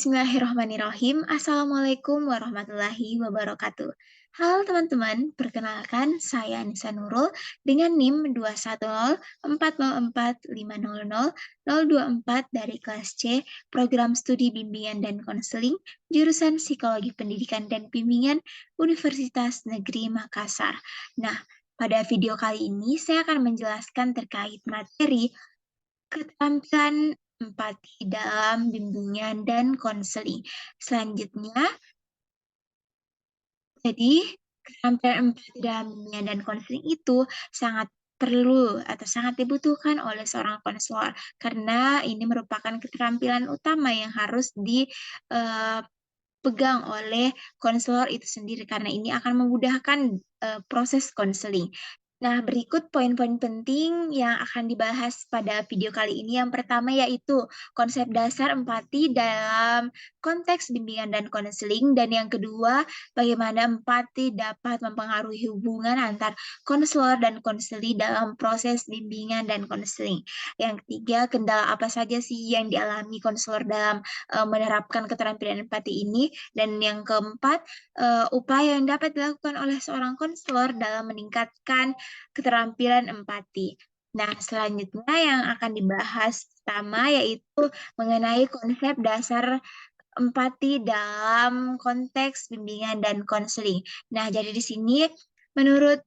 Bismillahirrahmanirrahim. Assalamualaikum warahmatullahi wabarakatuh. Halo teman-teman, perkenalkan saya Anissa Nurul dengan NIM 21040450024 dari kelas C, Program Studi Bimbingan dan Konseling, jurusan Psikologi Pendidikan dan Bimbingan, Universitas Negeri Makassar. Nah, pada video kali ini saya akan menjelaskan terkait materi keterampilan empati dalam bimbingan dan konseling. Selanjutnya, jadi keterampilan empati dalam bimbingan dan konseling itu sangat perlu atau sangat dibutuhkan oleh seorang konselor karena ini merupakan keterampilan utama yang harus dipegang oleh konselor itu sendiri karena ini akan memudahkan proses konseling. Nah, berikut poin-poin penting yang akan dibahas pada video kali ini. Yang pertama yaitu konsep dasar empati dalam konteks bimbingan dan konseling. Dan yang kedua, bagaimana empati dapat mempengaruhi hubungan antar konselor dan konseli dalam proses bimbingan dan konseling. Yang ketiga, kendala apa saja sih yang dialami konselor dalam menerapkan keterampilan empati ini. Dan yang keempat, upaya yang dapat dilakukan oleh seorang konselor dalam meningkatkan keterampilan empati. Nah, selanjutnya yang akan dibahas pertama yaitu mengenai konsep dasar empati dalam konteks bimbingan dan konseling. Nah, jadi di sini menurut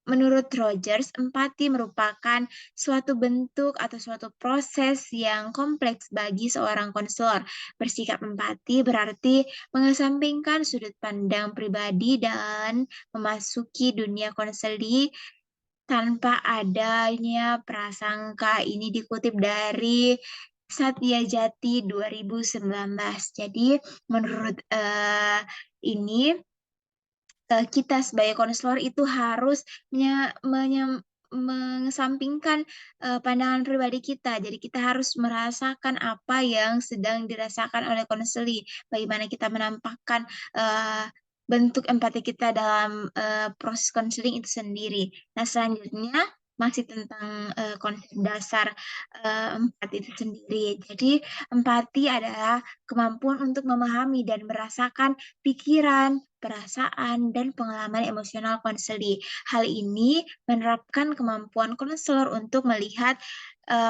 Menurut Rogers, empati merupakan suatu bentuk atau suatu proses yang kompleks bagi seorang konselor. Bersikap empati berarti mengesampingkan sudut pandang pribadi dan memasuki dunia konseling tanpa adanya prasangka. Ini dikutip dari Satyajati 2019. Jadi menurut ini kita sebagai konselor itu harus mengesampingkan pandangan pribadi kita. Jadi kita harus merasakan apa yang sedang dirasakan oleh konseli. Bagaimana kita menampakkan bentuk empati kita dalam proses konseling itu sendiri. Nah, selanjutnya masih tentang konsep dasar empati itu sendiri. Jadi, empati adalah kemampuan untuk memahami dan merasakan pikiran, perasaan, dan pengalaman emosional konseli. Hal ini menerapkan kemampuan konselor untuk melihat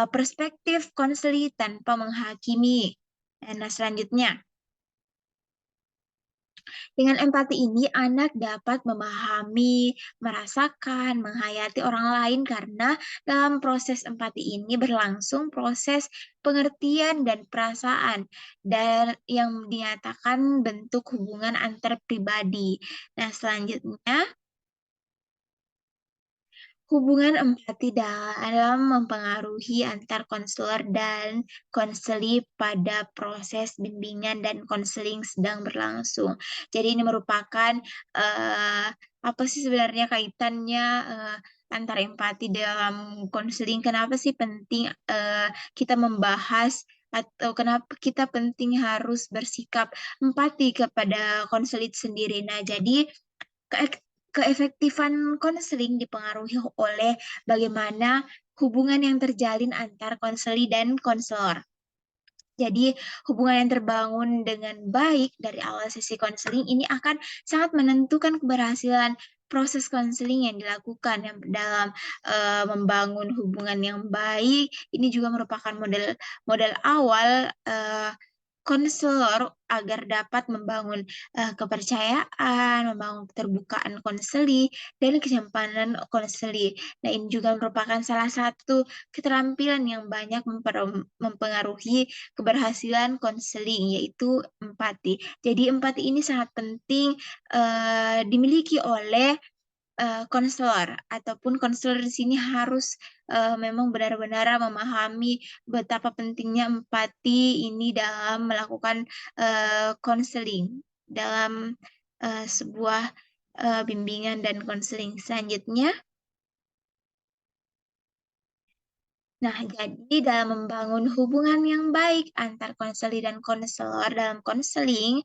perspektif konseli tanpa menghakimi. Nah, selanjutnya, dengan empati ini, anak dapat memahami, merasakan, menghayati orang lain karena dalam proses empati ini berlangsung proses pengertian dan perasaan dan yang dinyatakan bentuk hubungan antar pribadi. Nah, selanjutnya hubungan empati dalam mempengaruhi antar konselor dan konseli pada proses bimbingan dan konseling sedang berlangsung. Jadi ini merupakan apa sih sebenarnya kaitannya antara empati dalam konseling? Kenapa sih penting kita membahas atau kenapa kita penting harus bersikap empati kepada konseling sendiri? Nah, jadi keefektifan konseling dipengaruhi oleh bagaimana hubungan yang terjalin antar konseli dan konselor. Jadi, hubungan yang terbangun dengan baik dari awal sesi konseling ini akan sangat menentukan keberhasilan proses konseling yang dilakukan yang dalam membangun hubungan yang baik. Ini juga merupakan model model awal konselor agar dapat membangun kepercayaan, membangun keterbukaan konseli, dan kenyamanan konseli. Nah, ini juga merupakan salah satu keterampilan yang banyak mempengaruhi keberhasilan konseling, yaitu empati. Jadi, empati ini sangat penting dimiliki oleh konselor ataupun konselor di sini harus memang benar-benar memahami betapa pentingnya empati ini dalam melakukan konseling dalam sebuah bimbingan dan konseling selanjutnya. Nah, jadi dalam membangun hubungan yang baik antar konseli dan konselor dalam konseling,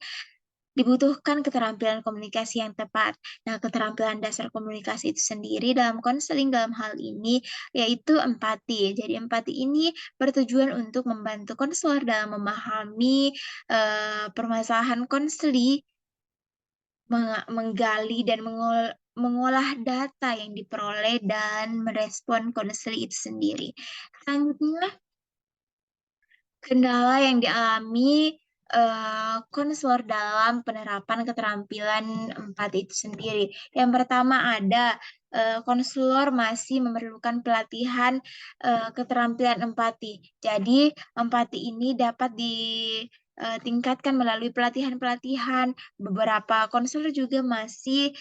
dibutuhkan keterampilan komunikasi yang tepat. Nah, keterampilan dasar komunikasi itu sendiri dalam konseling dalam hal ini yaitu empati. Jadi empati ini bertujuan untuk membantu konselor dalam memahami permasalahan konseli, menggali dan mengolah data yang diperoleh dan merespon konseli itu sendiri. Selanjutnya, kendala yang dialami konselor dalam penerapan keterampilan empati itu sendiri. Yang pertama ada konselor masih memerlukan pelatihan keterampilan empati. Jadi empati ini dapat ditingkatkan melalui pelatihan-pelatihan. Beberapa konselor juga masih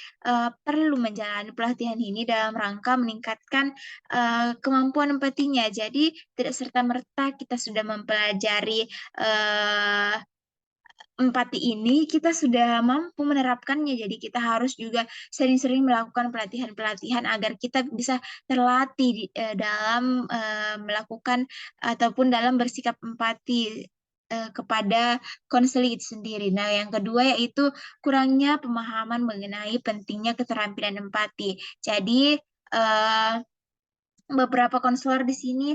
perlu menjalani pelatihan ini dalam rangka meningkatkan kemampuan empatinya. Jadi tidak serta-merta kita sudah mempelajari empati ini, kita sudah mampu menerapkannya. Jadi kita harus juga sering-sering melakukan pelatihan-pelatihan agar kita bisa terlatih dalam melakukan ataupun dalam bersikap empati kepada konseling itu sendiri. Nah, yang kedua yaitu kurangnya pemahaman mengenai pentingnya keterampilan empati. Jadi beberapa konselor di sini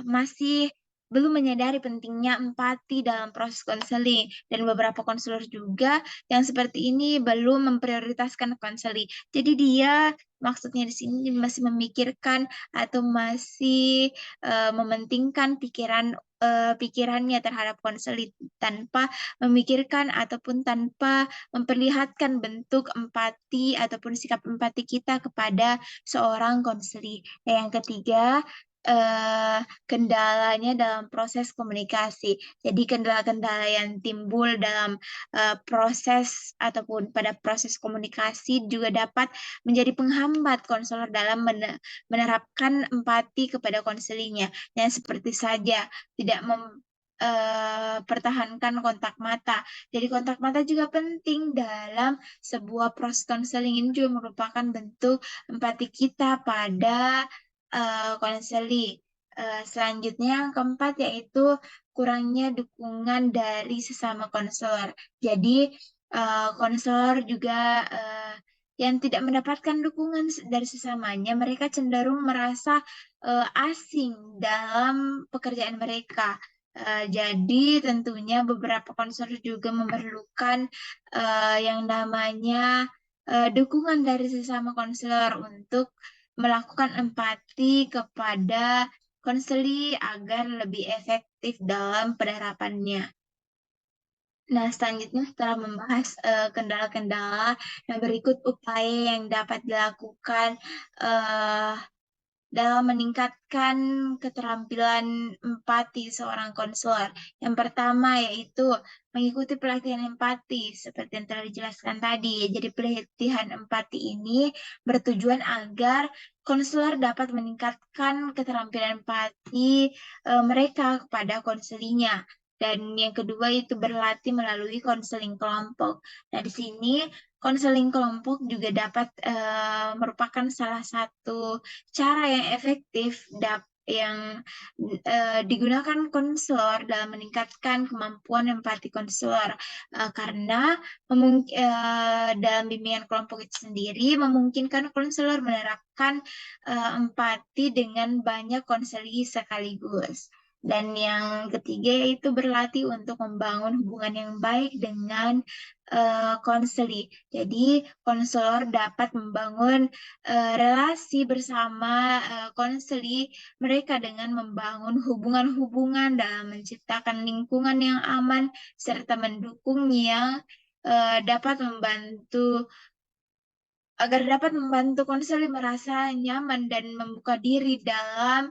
masih belum menyadari pentingnya empati dalam proses konseling, dan beberapa konselor juga yang seperti ini belum memprioritaskan konseling. Jadi dia maksudnya di sini masih memikirkan atau masih mementingkan pikirannya terhadap konseling tanpa memikirkan ataupun tanpa memperlihatkan bentuk empati ataupun sikap empati kita kepada seorang konseli. Yang ketiga, kendalanya dalam proses komunikasi. Jadi kendala-kendala yang timbul dalam proses ataupun pada proses komunikasi juga dapat menjadi penghambat konselor dalam menerapkan empati kepada konselingnya. Yang seperti saja tidak pertahankan kontak mata. Jadi kontak mata juga penting dalam sebuah proses konseling. Ini juga merupakan bentuk empati kita pada konseling. Selanjutnya yang keempat yaitu kurangnya dukungan dari sesama konselor. Jadi konselor juga yang tidak mendapatkan dukungan dari sesamanya, mereka cenderung merasa asing dalam pekerjaan mereka. Jadi tentunya beberapa konselor juga memerlukan yang namanya dukungan dari sesama konselor untuk melakukan empati kepada konseli agar lebih efektif dalam penerapannya. Nah, selanjutnya setelah membahas kendala-kendala, nah berikut upaya yang dapat dilakukan uh, dalam meningkatkan keterampilan empati seorang konselor. Yang pertama yaitu mengikuti pelatihan empati seperti yang telah dijelaskan tadi. Jadi pelatihan empati ini bertujuan agar konselor dapat meningkatkan keterampilan empati mereka kepada konselinya. Dan yang kedua itu berlatih melalui konseling kelompok. Nah, di sini konseling kelompok juga dapat merupakan salah satu cara yang efektif yang digunakan konselor dalam meningkatkan kemampuan empati konselor karena dalam bimbingan kelompok itu sendiri memungkinkan konselor menerapkan empati dengan banyak konseli sekaligus. Dan yang ketiga yaitu berlatih untuk membangun hubungan yang baik dengan konseli. Jadi konselor dapat membangun relasi bersama konseli mereka dengan membangun hubungan-hubungan dalam menciptakan lingkungan yang aman serta mendukung yang dapat membantu agar dapat membantu konseli merasa nyaman dan membuka diri dalam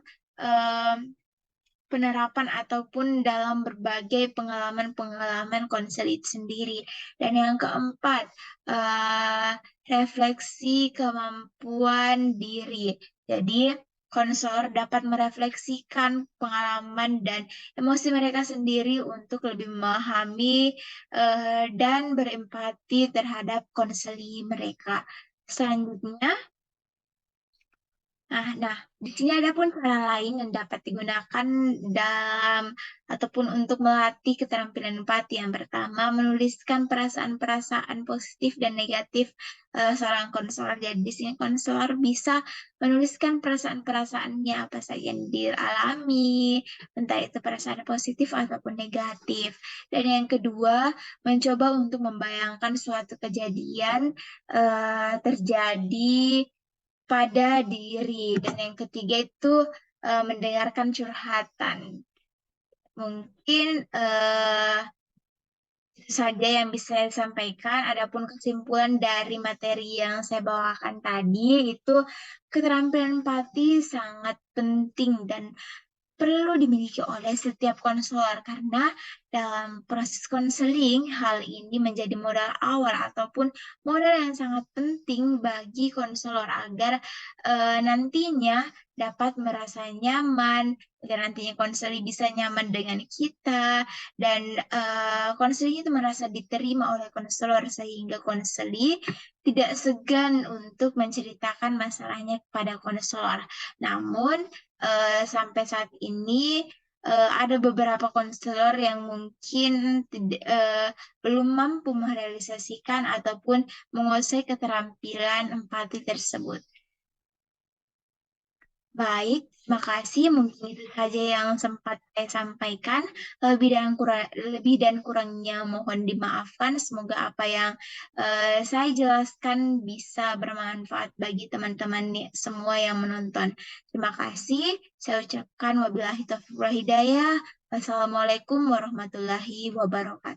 penerapan ataupun dalam berbagai pengalaman-pengalaman konser itu sendiri. Dan yang keempat, refleksi kemampuan diri. Jadi, konsor dapat merefleksikan pengalaman dan emosi mereka sendiri untuk lebih memahami dan berempati terhadap konseli mereka. Selanjutnya, Nah, di sini ada pun cara lain yang dapat digunakan dalam ataupun untuk melatih keterampilan empati. Yang pertama, menuliskan perasaan-perasaan positif dan negatif seorang konselor. Jadi di sini konselor bisa menuliskan perasaan-perasaannya apa saja yang dialami, entah itu perasaan positif ataupun negatif. Dan yang kedua, mencoba untuk membayangkan suatu kejadian terjadi pada diri. Dan yang ketiga itu mendengarkan curhatan. Mungkin itu saja yang bisa saya sampaikan. Adapun kesimpulan dari materi yang saya bawakan tadi itu keterampilan empati sangat penting dan perlu dimiliki oleh setiap konselor karena dalam proses konseling hal ini menjadi modal awal ataupun modal yang sangat penting bagi konselor agar nantinya dapat merasa nyaman, agar nantinya konseling bisa nyaman dengan kita dan konseling itu merasa diterima oleh konselor sehingga konseling tidak segan untuk menceritakan masalahnya kepada konselor. Namun sampai saat ini ada beberapa konselor yang mungkin belum mampu merealisasikan ataupun menguasai keterampilan empati tersebut. Baik, terima kasih. Mungkin itu saja yang sempat saya sampaikan. Lebih dan kurangnya mohon dimaafkan. Semoga apa yang saya jelaskan bisa bermanfaat bagi teman-teman semua yang menonton. Terima kasih. Saya ucapkan wabillahi taufiq wal hidayah. Wassalamualaikum warahmatullahi wabarakatuh.